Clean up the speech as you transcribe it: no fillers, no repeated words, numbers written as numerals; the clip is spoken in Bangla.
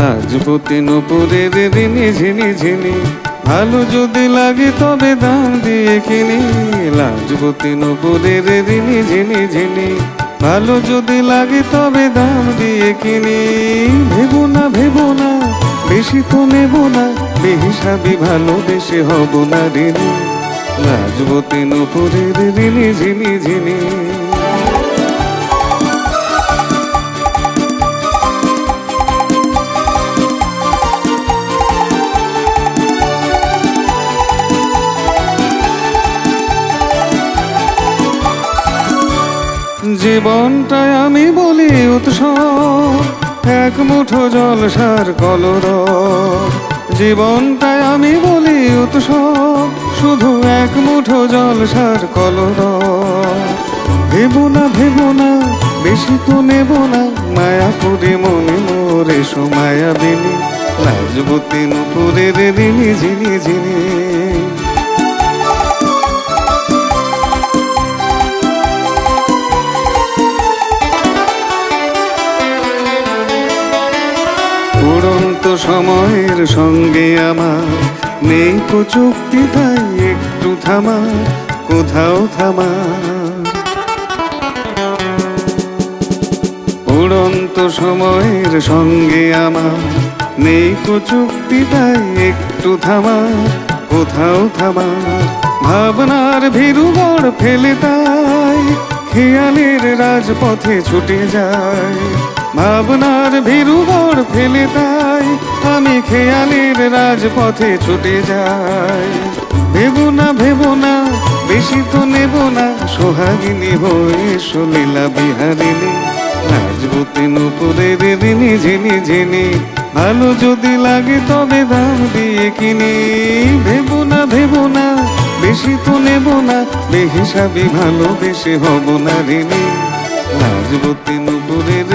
লাজপতি নুপুরের ঋণী ঝিনি ঝিনি, ভালো যদি লাগে তবে দাম দিয়ে কিনি। লাজপতি নুপুরের ঋণী ঝিনি ঝিনি, ভালো যদি লাগে তবে দাম দিয়ে কিনি। ভেবো না ভেবো না, বেশি তো নেব না, বেহিসাবি ভালোবেসে হব না ঋণী। লাজপতি নুপুরের ঋণী ঝিনি ঝিনি। জীবনটাই আমি বলি উৎসব, এক মুঠো জলসার কলরব। জীবনটাই আমি বলি উৎসব, শুধু এক মুঠো জলসার কলরব। ভেবো না ভেবো না, বেশি তো নেব না, মায়া করে মনে মোরে সোমায়া বিনি। লাজপতি নুপুরের ঋণী ঝিনি ঝিনি। উড়ন্ত সময়ের সঙ্গে আমার নেই কো চুক্তি, তাই একটু থামা, কোথাও থামা। উড়ন্ত সময়ের সঙ্গে আমার নেই কো চুক্তি, তাই একটু থামা, কোথাও থামা। ভাবনার ভীরু গড় ফেলে তাই খেয়ালের রাজপথে ছুটে যায়। ভাবনার ভীরু গড় ফেলে তাই আমি খেয়ালের রাজপথে ছুটে যাই। ভেবো না ভেবো না, বেশি তো নেব না, সোহাগিনী হয়ে সলীলা বিহারিণী। লাজপতি নুপুরের ঋণী ঝিনি ঝিনি, ভালো যদি লাগে তবে দাম দিয়ে কিনি। ভেবো না ভেবো না, বেশি তো নেব না, বেহিসাবি ভালোবেসে হব না ঋণী। লাজপতি নুপুরের